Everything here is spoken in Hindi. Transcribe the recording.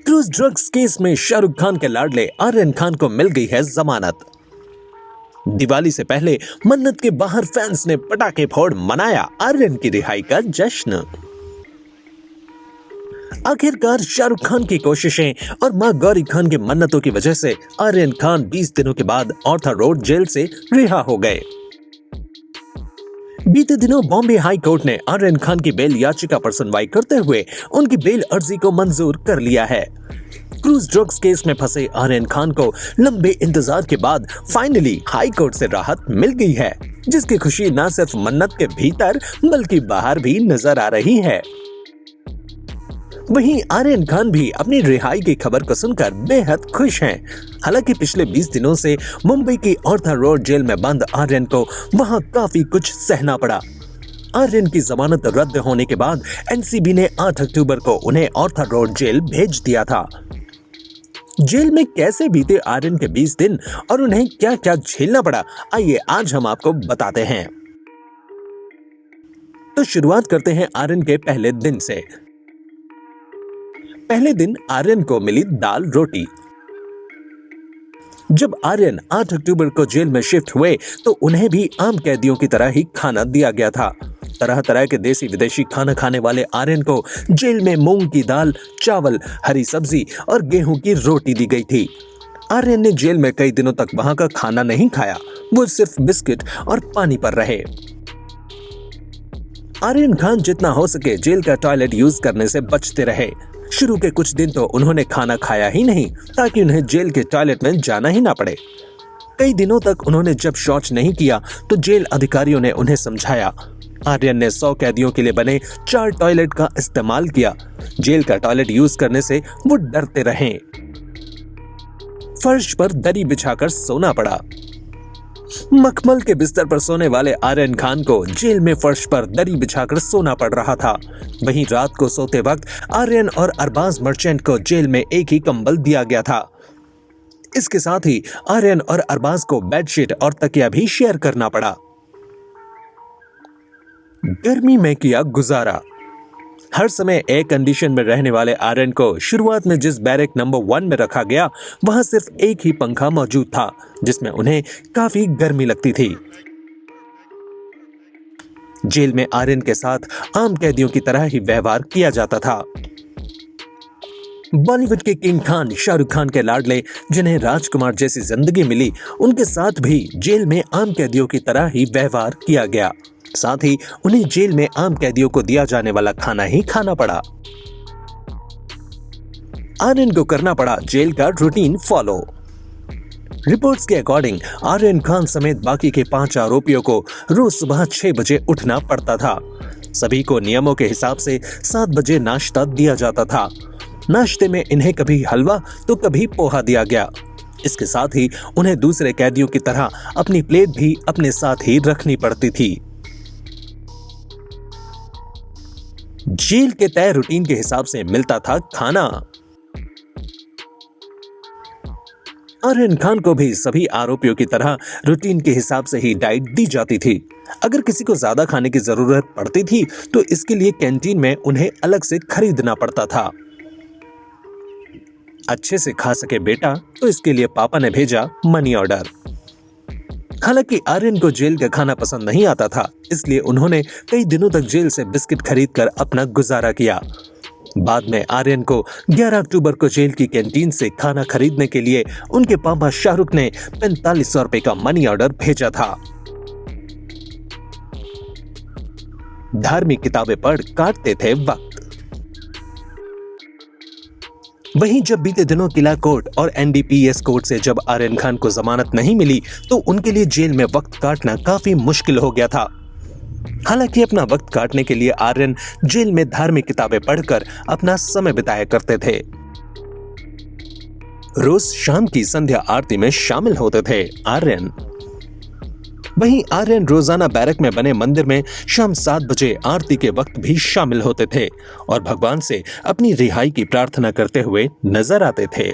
क्रूज ड्रग्स केस में शाहरुख खान के लाडले आर्यन खान को मिल गई है जमानत। दिवाली से पहले मन्नत के बाहर फैंस ने पटाखे फोड़ मनाया आर्यन की रिहाई का जश्न। आखिरकार शाहरुख खान की कोशिशें और मां गौरी खान की मन्नतों की वजह से आर्यन खान 20 दिनों के बाद ऑर्थर रोड जेल से रिहा हो गए। बीते दिनों बॉम्बे हाई कोर्ट ने आर्यन खान की बेल याचिका पर सुनवाई करते हुए उनकी बेल अर्जी को मंजूर कर लिया है। क्रूज ड्रग्स केस में फंसे आर्यन खान को लंबे इंतजार के बाद फाइनली हाई कोर्ट से राहत मिल गई है, जिसकी खुशी न सिर्फ मन्नत के भीतर बल्कि बाहर भी नजर आ रही है। वहीं आर्यन खान भी अपनी रिहाई की खबर को सुनकर बेहद खुश हैं। हालांकि पिछले 20 दिनों से मुंबई की ऑर्थर रोड जेल में बंद आर्यन को वहां काफी कुछ सहना पड़ा। आर्यन की जमानत रद्द होने के बाद एनसीबी ने 8 अक्टूबर को उन्हें ऑर्थर रोड जेल भेज दिया था। जेल में कैसे बीते आर्यन के 20 दिन और उन्हें क्या क्या झेलना पड़ा, आइए आज हम आपको बताते हैं। तो शुरुआत करते हैं आर्यन के पहले दिन से। पहले दिन आर्यन को मिली दाल रोटी। जब आर्यन 8 अक्टूबर को जेल में शिफ्ट हुए तो उन्हें भी आम कैदियों की तरह ही खाना दिया गया था। तरह तरह के देसी विदेशी खाना खाने वाले आर्यन को जेल में मूंग की दाल, चावल, हरी सब्जी और गेहूं की रोटी दी गई थी। आर्यन ने जेल में कई दिनों तक वहां का खाना नहीं खाया, वो सिर्फ बिस्किट और पानी पर रहे। आर्यन खान जितना हो सके जेल का टॉयलेट यूज करने से बचते रहे। शुरू के कुछ दिन तो उन्होंने खाना खाया ही नहीं ताकि उन्हें जेल के टॉयलेट में जाना ही ना पड़े। कई दिनों तक उन्होंने जब शौच नहीं किया तो जेल अधिकारियों ने उन्हें समझाया। आर्यन ने 100 कैदियों के लिए बने 4 टॉयलेट का इस्तेमाल किया। जेल का टॉयलेट यूज करने से वो डरते रहे। फर्श पर दरी बिछाकर सोना पड़ा। मखमल के बिस्तर पर सोने वाले आर्यन खान को जेल में फर्श पर दरी बिछाकर सोना पड़ रहा था। वहीं रात को सोते वक्त आर्यन और अरबाज मर्चेंट को जेल में एक ही कंबल दिया गया था। इसके साथ ही आर्यन और अरबाज को बेडशीट और तकिया भी शेयर करना पड़ा। गर्मी में किया गुजारा। हर समय एयर कंडीशन में रहने वाले आर्यन को शुरुआत में जिस बैरक नंबर 1 में रखा गया वहां सिर्फ एक ही पंखा मौजूद था, जिसमें उन्हें काफी गर्मी लगती थी। जेल में आर्यन के साथ आम कैदियों की तरह ही व्यवहार किया जाता था। बॉलीवुड के किंग खान शाहरुख खान के लाडले, जिन्हें राजकुमार जैसी जिंदगी मिली, उनके साथ भी जेल में आम कैदियों की तरह ही व्यवहार किया गया। साथ ही उन्हें जेल में आम कैदियों को दिया जाने वाला खाना ही खाना पड़ा। आर्यन को करना पड़ा जेल का रूटीन फॉलो। रिपोर्ट्स के अकॉर्डिंग आर्यन खान समेत बाकी के 5 आरोपियों को रोज सुबह 6 बजे उठना पड़ता था। सभी को नियमों के हिसाब से 7 बजे नाश्ता दिया जाता था। नाश्ते में इन्हें कभी हलवा तो कभी पोहा दिया गया। इसके साथ ही उन्हें दूसरे कैदियों की तरह अपनी प्लेट भी अपने साथ ही रखनी पड़ती थी। जेल के तय रूटीन के हिसाब से मिलता था खाना। आर्यन खान को भी सभी आरोपियों की तरह रूटीन के हिसाब से ही डाइट दी जाती थी। अगर किसी को ज्यादा खाने की जरूरत पड़ती थी तो इसके लिए कैंटीन में उन्हें अलग से खरीदना पड़ता था। अच्छे से खा सके बेटा, तो इसके लिए पापा ने भेजा मनी ऑर्डर। हालांकि आर्यन को जेल का खाना पसंद नहीं आता था, इसलिए उन्होंने कई दिनों तक जेल से बिस्किट खरीदकर अपना गुजारा किया। बाद में आर्यन को 11 अक्टूबर को जेल की कैंटीन से खाना खरीदने के लिए उनके पापा शाहरुख ने 4500 रुपए का मनी ऑर्डर भेजा था। धार्मिक किताबें पढ़ काटते थे वक्त। वहीं जब बीते दिनों किला कोर्ट और एनडीपीएस कोर्ट से जब आर्यन खान को जमानत नहीं मिली तो उनके लिए जेल में वक्त काटना काफी मुश्किल हो गया था। हालांकि अपना वक्त काटने के लिए आर्यन जेल में धार्मिक किताबें पढ़कर अपना समय बिताया करते थे। रोज शाम की संध्या आरती में शामिल होते थे आर्यन। वहीं आर्यन रोजाना बैरक में बने मंदिर में शाम 7 बजे आरती के वक्त भी शामिल होते थे और भगवान से अपनी रिहाई की प्रार्थना करते हुए नजर आते थे।